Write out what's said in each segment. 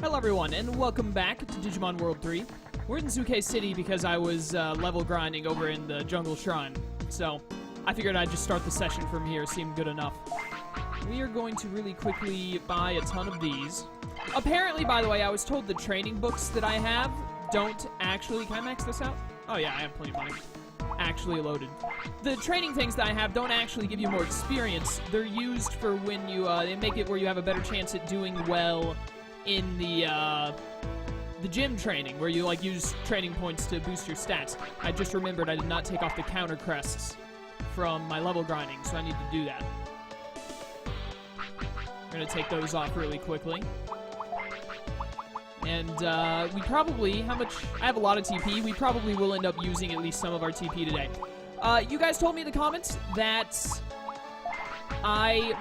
Hello everyone, and welcome back to Digimon World 3. We're in Zuke City because I was level grinding over in the Jungle Shrine. So, I figured I'd just start the session from here, seemed good enough. We are going to really quickly buy a ton of these. Apparently, by the way, I was told the training books that I have don't actually... Can I max this out? Oh yeah, I have plenty of money. Actually loaded. The training things that I have don't actually give you more experience. They're used for when you, they make it where you have a better chance at doing well in the gym training, where you, like, use training points to boost your stats. I just remembered I did not take off the counter crests from my level grinding, so I need to do that. We're gonna take those off really quickly. And, we probably, I have a lot of TP, we probably will end up using at least some of our TP today. You guys told me in the comments that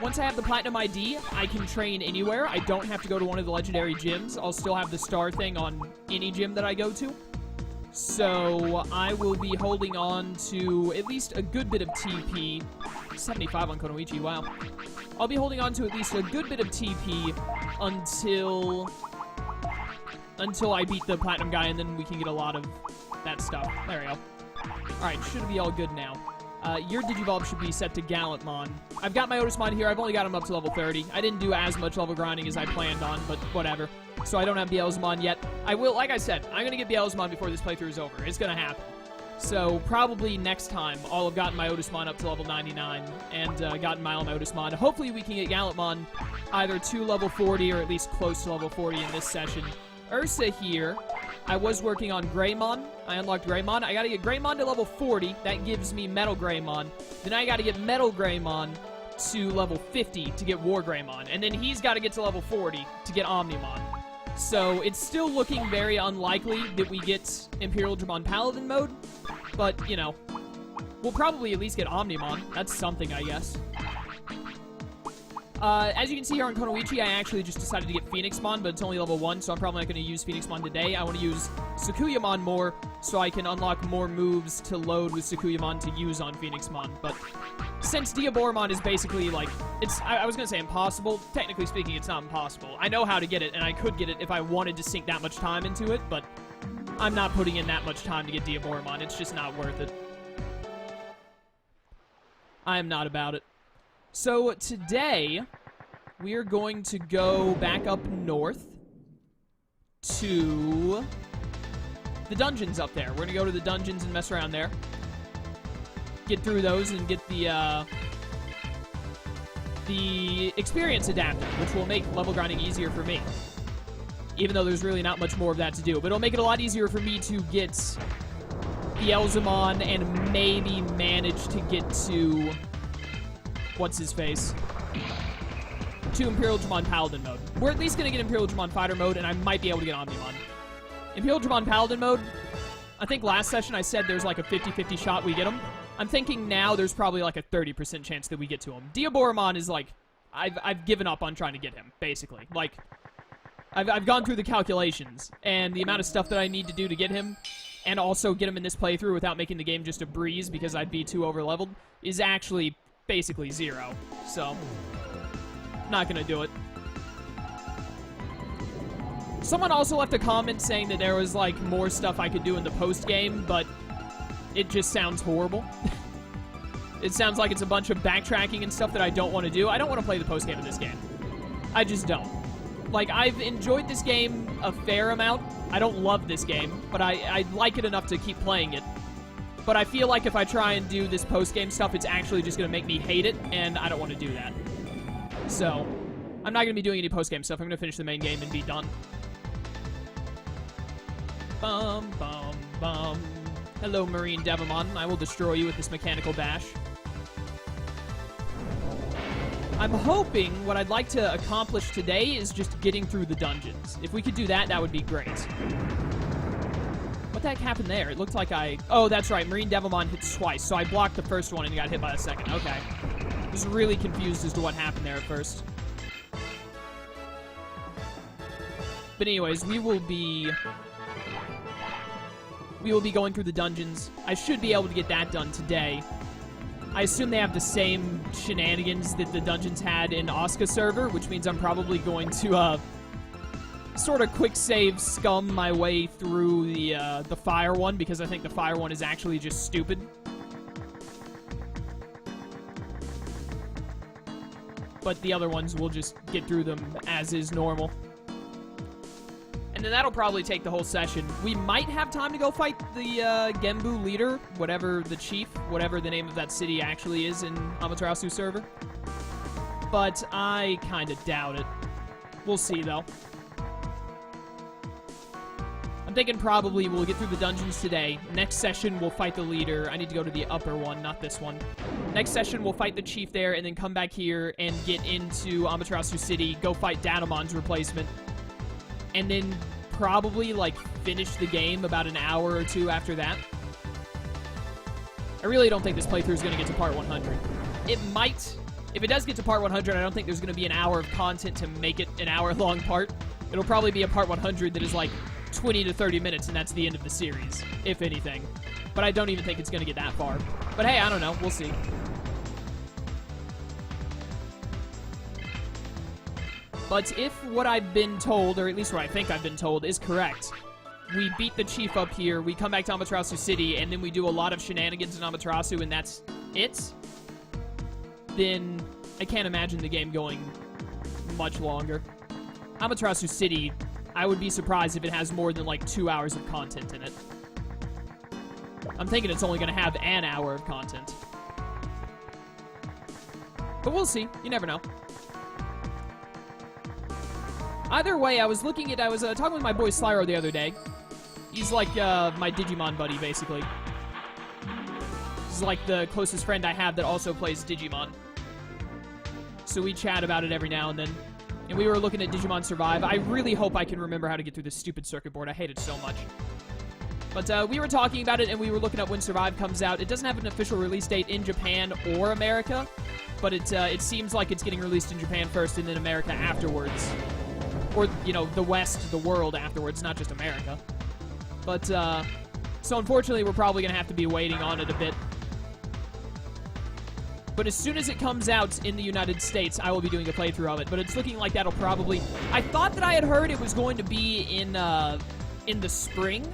once I have the Platinum ID, I can train anywhere. I don't have to go to one of the legendary gyms. I'll still have the star thing on any gym that I go to. So, I will be holding on to at least a good bit of TP. 75 on Konoichi, wow. I'll be holding on to at least a good bit of TP until I beat the Platinum guy, and then we can get a lot of that stuff. There we go. Alright, should be all good now. Your Digivolve should be set to Gallantmon. I've got my Otismon here. I've only got him up to level 30. I didn't do as much level grinding as I planned on, but whatever. So I don't have Beelzemon yet. I will, like I said, I'm going to get Beelzemon before this playthrough is over. It's going to happen. So probably next time, I'll have gotten my Otismon up to level 99 and gotten my own Otismon. Hopefully we can get Gallantmon either to level 40 or at least close to level 40 in this session. Ursa here, I was working on Greymon. I unlocked Greymon. I gotta get Greymon to level 40. That gives me Metal Greymon. Then I gotta get Metal Greymon to level 50 to get War Greymon. And then he's gotta get to level 40 to get Omnimon. So it's still looking very unlikely that we get Imperial Dramon Paladin mode. But, you know, we'll probably at least get Omnimon. That's something, I guess. As you can see here on Konoichi, I actually just decided to get Phoenixmon, but it's only level 1, so I'm probably not going to use Phoenixmon today. I want to use Sakuyamon more, so I can unlock more moves to load with Sakuyamon to use on Phoenixmon. But since Diaboromon is basically, like, I was going to say impossible. Technically speaking, it's not impossible. I know how to get it, and I could get it if I wanted to sink that much time into it, but I'm not putting in that much time to get Diaboromon. It's just not worth it. I am not about it. So today, we are going to go back up north to the dungeons up there. We're going to go to the dungeons and mess around there. Get through those and get the experience adapter, which will make level grinding easier for me. Even though there's really not much more of that to do. But it'll make it a lot easier for me to get Beelzemon and maybe manage to get to... What's-his-face? To Imperial Dramon Paladin mode. We're at least going to get Imperial Dramon Fighter mode, and I might be able to get Omnimon. Imperial Dramon Paladin mode, I think last session I said there's like a 50-50 shot we get him. I'm thinking now there's probably like a 30% chance that we get to him. Diaboromon is like, I've given up on trying to get him, basically. Like, I've gone through the calculations, and the amount of stuff that I need to do to get him, and also get him in this playthrough without making the game just a breeze because I'd be too overleveled, is actually basically 0. So, not gonna do it. Someone also left a comment saying that there was, like, more stuff I could do in the post-game, but it just sounds horrible. It sounds like it's a bunch of backtracking and stuff that I don't want to do. I don't want to play the post-game in this game. I just don't. Like, I've enjoyed this game a fair amount. I don't love this game, but I like it enough to keep playing it. But I feel like if I try and do this post-game stuff, it's actually just going to make me hate it, and I don't want to do that. So, I'm not going to be doing any post-game stuff. I'm going to finish the main game and be done. Bum, bum, bum. Hello, Marine Devimon. I will destroy you with this mechanical bash. I'm hoping what I'd like to accomplish today is just getting through the dungeons. If we could do that, that would be great. What the heck happened there? It looked like oh, that's right. Marine Devimon hits twice, so I blocked the first one and got hit by the second. Okay. I was really confused as to what happened there at first. But anyways, we will be going through the dungeons. I should be able to get that done today. I assume they have the same shenanigans that the dungeons had in Asuka server, which means I'm probably going to sort of quick save scum my way through the fire one, because I think the fire one is actually just stupid. But the other ones, we'll just get through them as is normal. And then that'll probably take the whole session. We might have time to go fight the Genbu leader, whatever the chief, whatever the name of that city actually is in Amaterasu server. But I kind of doubt it. We'll see, though. I'm thinking probably we'll get through the dungeons today. Next session, we'll fight the leader. I need to go to the upper one, not this one. Next session, we'll fight the chief there, and then come back here and get into Amaterasu City, go fight Datamon's replacement, and then probably, like, finish the game about an hour or two after that. I really don't think this playthrough is going to get to part 100. It might. If it does get to part 100, I don't think there's going to be an hour of content to make it an hour-long part. It'll probably be a part 100 that is, like, 20 to 30 minutes, and that's the end of the series, if anything. But I don't even think it's going to get that far. But hey, I don't know. We'll see. But if what I've been told, or at least what I think I've been told, is correct, we beat the chief up here, we come back to Amaterasu City, and then we do a lot of shenanigans in Amaterasu, and that's it, then I can't imagine the game going much longer. Amaterasu City, I would be surprised if it has more than, like, 2 hours of content in it. I'm thinking it's only going to have an hour of content. But we'll see. You never know. Either way, I was talking with my boy Slyro the other day. He's like my Digimon buddy, basically. He's like the closest friend I have that also plays Digimon. So we chat about it every now and then. And we were looking at Digimon Survive. I really hope I can remember how to get through this stupid circuit board. I hate it so much. But we were talking about it, and we were looking up when Survive comes out. It doesn't have an official release date in Japan or America, but it seems like it's getting released in Japan first and then America afterwards. Or, you know, the West, the world afterwards, not just America. But, so unfortunately, we're probably going to have to be waiting on it a bit. But as soon as it comes out in the United States, I will be doing a playthrough of it. But it's looking like that'll probably... I thought that I had heard it was going to be in the spring.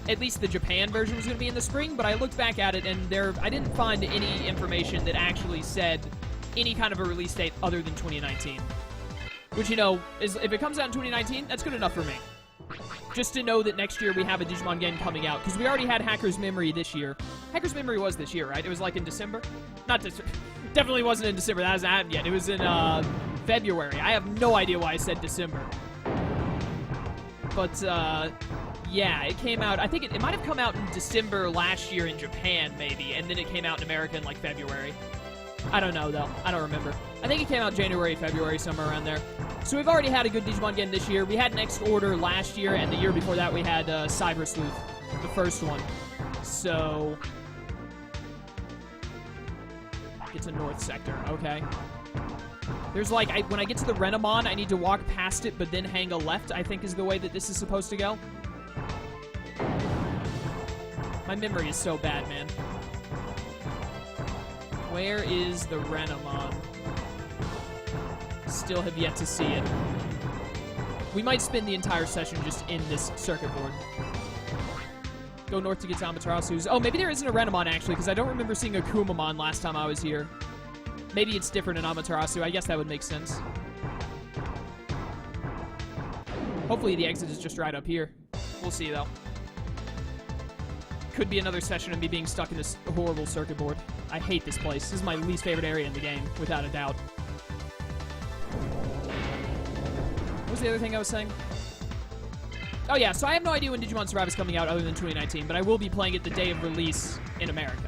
At least the Japan version was going to be in the spring, but I looked back at it, and I didn't find any information that actually said any kind of a release date other than 2019. Which, you know, if it comes out in 2019, that's good enough for me. Just to know that next year we have a Digimon game coming out. Because we already had Hacker's Memory this year. Hacker's Memory was this year, right? It was like in December? Not December. Definitely wasn't in December. That hasn't happened yet. It was in February. I have no idea why I said December. But, yeah, it came out. I think it might have come out in December last year in Japan, maybe. And then it came out in America in, like, February. I don't know, though. I don't remember. I think it came out January, February, somewhere around there. So we've already had a good Digimon game this year. We had Next Order last year, and the year before that we had Cyber Sleuth, the first one. So... it's a north sector, okay. There's like, when I get to the Renamon, I need to walk past it, but then hang a left, I think is the way that this is supposed to go. My memory is so bad, man. Where is the Renamon? Still have yet to see it. We might spend the entire session just in this circuit board. Go north to get to Amaterasu's. Oh, maybe there isn't a Renamon, actually, because I don't remember seeing a Kumamon last time I was here. Maybe it's different in Amaterasu. I guess that would make sense. Hopefully the exit is just right up here. We'll see, though. Could be another session of me being stuck in this horrible circuit board. I hate this place. This is my least favorite area in the game, without a doubt. What was the other thing I was saying? Oh yeah, so I have no idea when Digimon Survive is coming out other than 2019, but I will be playing it the day of release in America.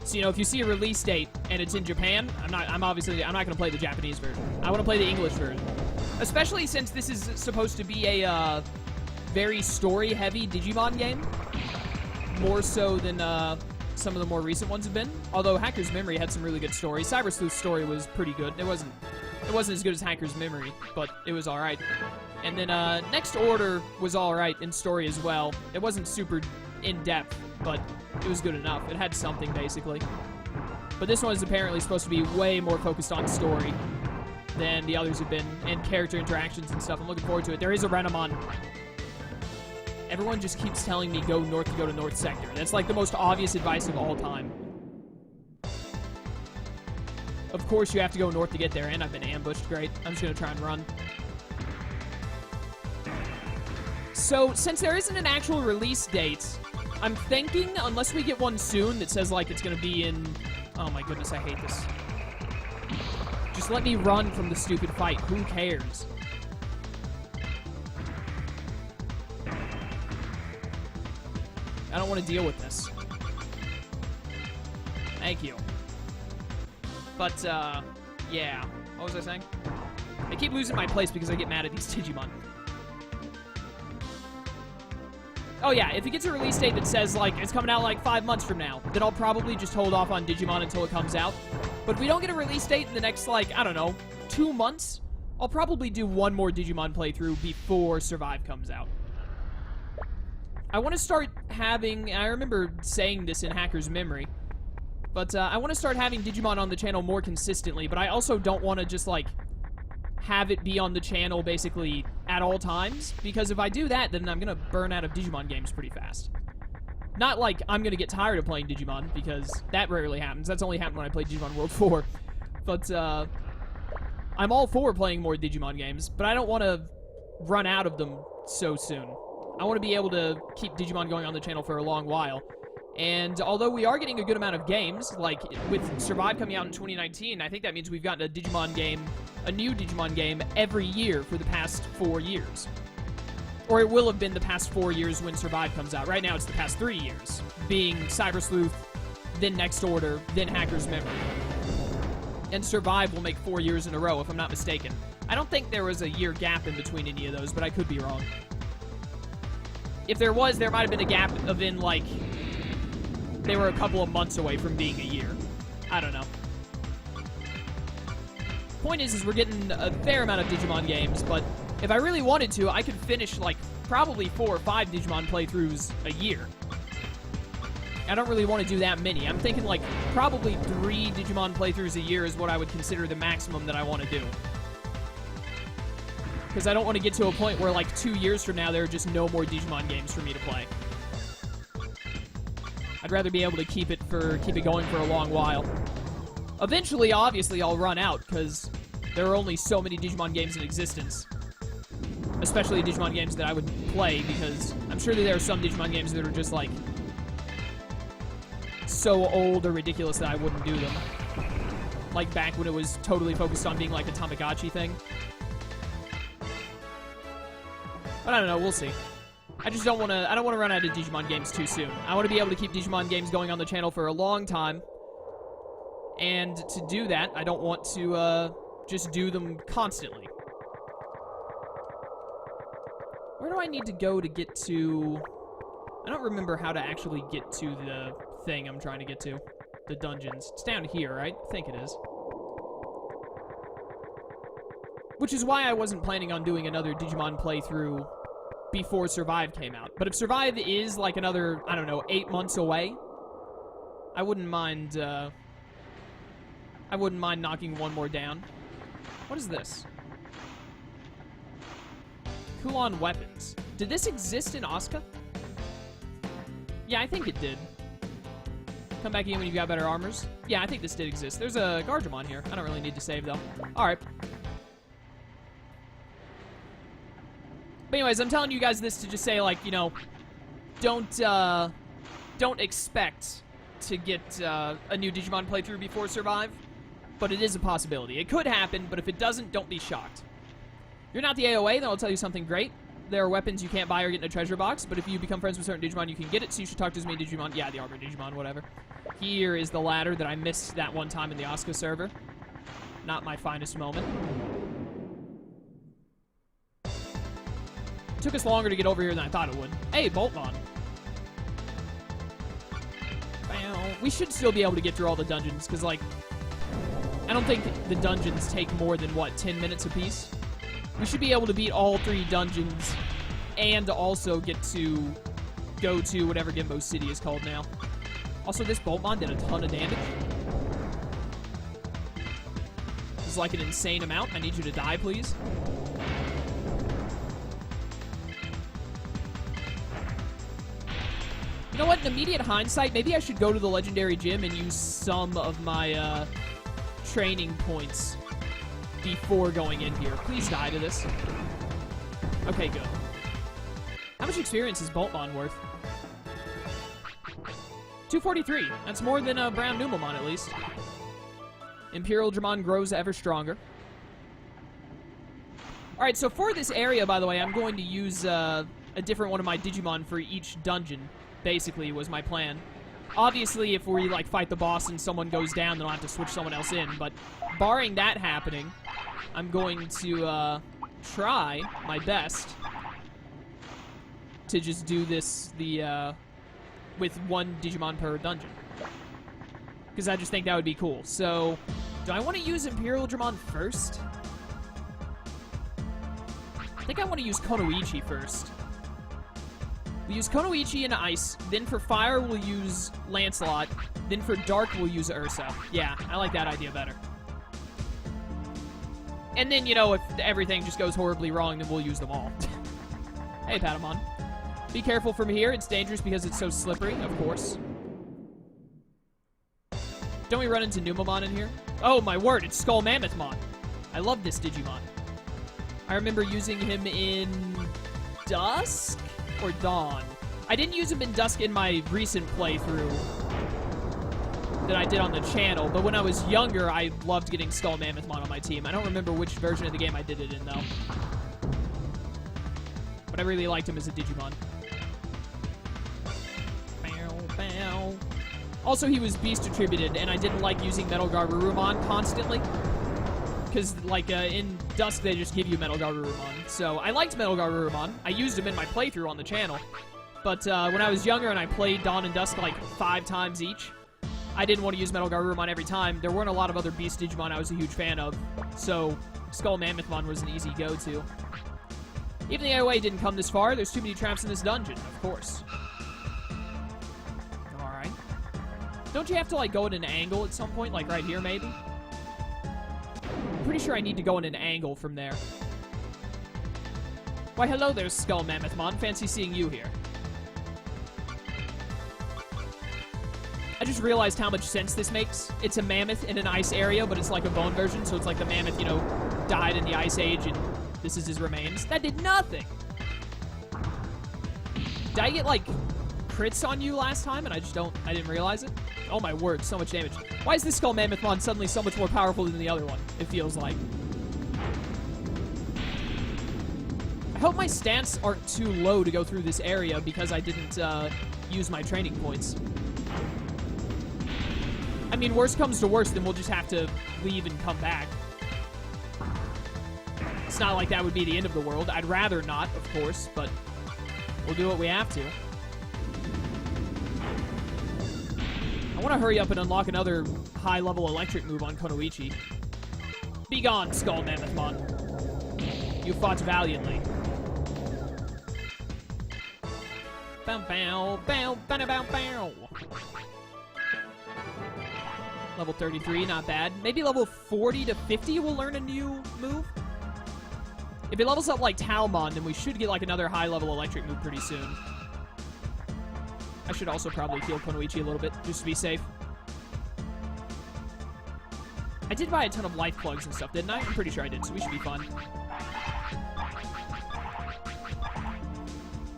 So, you know, if you see a release date and it's in Japan, I'm not going to play the Japanese version. I want to play the English version. Especially since this is supposed to be a very story-heavy Digimon game. More so than some of the more recent ones have been. Although Hacker's Memory had some really good story. Cyber Sleuth's story was pretty good. It wasn't as good as Hacker's Memory, but it was alright. And then Next Order was alright in story as well. It wasn't super in-depth, but it was good enough. It had something, basically. But this one is apparently supposed to be way more focused on story. than the others have been, and character interactions and stuff. I'm looking forward to it. There is a Renamon. Everyone just keeps telling me go north to go to North Sector. That's like the most obvious advice of all time. Of course you have to go north to get there, and I've been ambushed. Great. I'm just going to try and run. So, since there isn't an actual release date, I'm thinking, unless we get one soon that says, like, it's going to be in... Oh my goodness, I hate this. Just let me run from the stupid fight. Who cares? I don't want to deal with this. Thank you. But, yeah. What was I saying? I keep losing my place because I get mad at these Digimon. Oh yeah, if it gets a release date that says, like, it's coming out, like, 5 months from now, then I'll probably just hold off on Digimon until it comes out. But if we don't get a release date in the next, like, I don't know, 2 months, I'll probably do one more Digimon playthrough before Survive comes out. I want to start having... I remember saying this in Hacker's Memory, but I want to start having Digimon on the channel more consistently, but I also don't want to just, like, have it be on the channel, basically, at all times, because if I do that, then I'm going to burn out of Digimon games pretty fast. Not like I'm going to get tired of playing Digimon, because that rarely happens. That's only happened when I played Digimon World 4. But, I'm all for playing more Digimon games, but I don't want to run out of them so soon. I want to be able to keep Digimon going on the channel for a long while. And although we are getting a good amount of games, like with Survive coming out in 2019, I think that means we've gotten a Digimon game, a new Digimon game, every year for the past 4 years. Or it will have been the past 4 years when Survive comes out. Right now it's the past 3 years, being Cyber Sleuth, then Next Order, then Hacker's Memory. And Survive will make 4 years in a row, if I'm not mistaken. I don't think there was a year gap in between any of those, but I could be wrong. If there was, there might have been a gap of in, like... They were a couple of months away from being a year. I don't know. Point is we're getting a fair amount of Digimon games, but if I really wanted to, I could finish, like, probably 4 or 5 Digimon playthroughs a year. I don't really want to do that many. I'm thinking, like, probably 3 Digimon playthroughs a year is what I would consider the maximum that I want to do. Because I don't want to get to a point where, like, 2 years from now, there are just no more Digimon games for me to play. I'd rather be able to keep it going for a long while. Eventually, obviously, I'll run out, because there are only so many Digimon games in existence. Especially Digimon games that I would play, because I'm sure that there are some Digimon games that are just, like, so old or ridiculous that I wouldn't do them. Like back when it was totally focused on being, like, a Tamagotchi thing. But I don't know, we'll see. I just don't want to run out of Digimon games too soon. I want to be able to keep Digimon games going on the channel for a long time. And to do that, I don't want to just do them constantly. Where do I need to go to get to... I don't remember how to actually get to the thing I'm trying to get to. The dungeons. It's down here, right? I think it is. Which is why I wasn't planning on doing another Digimon playthrough before Survive came out. But if Survive is, like, another, I don't know, 8 months away, I wouldn't mind knocking one more down. What is this? Kulon weapons. Did this exist in Asuka? Yeah, I think it did. Come back in when you've got better armors. Yeah, I think this did exist. There's a Gargemon here. I don't really need to save, though. Alright. But anyways, I'm telling you guys this to just say, like, you know, don't expect to get a new Digimon playthrough before Survive, but it is a possibility. It could happen, but if it doesn't, don't be shocked. If you're not the AOA, then I'll tell you something great. There are weapons you can't buy or get in a treasure box, but if you become friends with certain Digimon, you can get it, so you should talk to as many Digimon. Yeah, the Arbor Digimon, whatever. Here is the ladder that I missed that one time in the Asuka server. Not my finest moment. Took us longer to get over here than I thought it would. Hey, Boltmon. We should still be able to get through all the dungeons, because, like, I don't think the dungeons take more than, what, 10 minutes apiece? We should be able to beat all 3 dungeons and also get to go to whatever Gimbo City is called now. Also, this Boltmon did a ton of damage. seems like an insane amount. I need you to die, please. You know what? In immediate hindsight, maybe I should go to the Legendary Gym and use some of my training points before going in here. Please die to this. Okay, good. How much experience is Boltmon worth? 243. That's more than Brown Numamon, at least. Imperial Dramon grows ever stronger. Alright, so for this area, by the way, I'm going to use a different one of my Digimon for each dungeon, basically, was my plan. Obviously, if we, like, fight the boss and someone goes down, then I'll have to switch someone else in, but barring that happening, I'm going to try my best to just do this with one Digimon per dungeon. Because I just think that would be cool. So, do I want to use Imperial Dramon first? I think I want to use Konoichi first. We use Konoichi in Ice, then for Fire we'll use Lancelot, then for Dark we'll use Ursa. Yeah, I like that idea better. And then, you know, if everything just goes horribly wrong, then we'll use them all. Hey, Patamon. Be careful from here. It's dangerous because it's so slippery, of course. Don't we run into Numamon in here? Oh, my word, it's Skull Mammothmon. I love this Digimon. I remember using him in Dusk or Dawn. I didn't use him in Dusk in my recent playthrough that I did on the channel, but when I was younger, I loved getting Skull Mammothmon on my team. I don't remember which version of the game I did it in, though. But I really liked him as a Digimon. Bow, bow. Also, he was Beast attributed, and I didn't like using Metal Garurumon constantly. Because, like, in Dusk, they just give you Metal Garurumon. So, I liked Metal Garurumon. I used him in my playthrough on the channel. But when I was younger and I played Dawn and Dusk, like, 5 times each, I didn't want to use Metal Garurumon every time. There weren't a lot of other Beast Digimon I was a huge fan of. So, Skull Mammothmon was an easy go-to. Even the AOA didn't come this far. There's too many traps in this dungeon, of course. Alright. Don't you have to, like, go at an angle at some point? Like, right here, maybe? I'm pretty sure I need to go in an angle from there. Why, hello there, Skull Mammothmon. Fancy seeing you here. I just realized how much sense this makes. It's a mammoth in an ice area, but it's like a bone version, so it's like the mammoth, you know, died in the Ice Age, and this is his remains. That did nothing! Did I get, like, crits on you last time, and I didn't realize it? Oh my word, so much damage. Why is this Skull Mammothmon suddenly so much more powerful than the other one, it feels like? I hope my stats aren't too low to go through this area because I didn't use my training points. I mean, worst comes to worst, then we'll just have to leave and come back. It's not like that would be the end of the world. I'd rather not, of course, but we'll do what we have to. I want to hurry up and unlock another high-level electric move on Konoichi. Be gone, Skull Mammothmon. You fought valiantly. Bow, bow, bow, bow, bow, bow. Level 33, not bad. Maybe level 40 to 50 we'll learn a new move? If it levels up like Talmon, then we should get like another high-level electric move pretty soon. I should also probably heal Konoichi a little bit, just to be safe. I did buy a ton of life plugs and stuff, didn't I? I'm pretty sure I did, so we should be fine.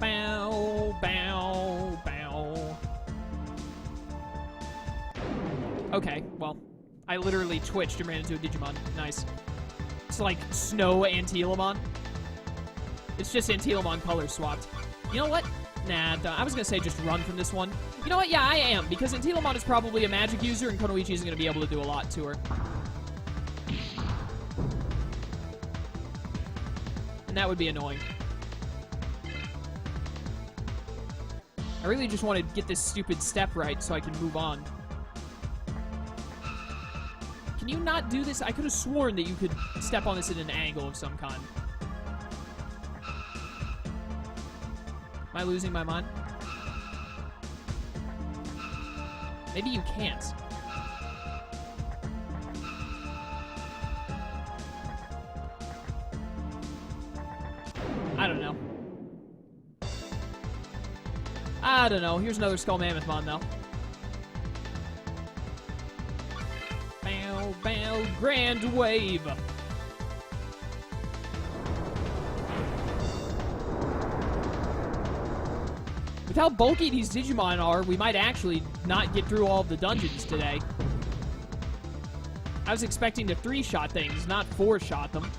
Bow, bow, bow. Okay, well, I literally twitched and ran into a Digimon. Nice. It's like Snow Antilamon. It's just Antilamon color swapped. You know what? Nah, I was gonna say just run from this one. You know what? Yeah, I am, because Antilamon is probably a magic user, and Konoichi isn't gonna be able to do a lot to her. And that would be annoying. I really just want to get this stupid step right so I can move on. Can you not do this? I could have sworn that you could step on this at an angle of some kind. Am I losing my mind? Maybe you can't. I don't know. Here's another Skull Mammothmon, though. Bow, bow, grand wave. With how bulky these Digimon are, we might actually not get through all of the dungeons today. I was expecting to 3-shot things, not 4-shot them.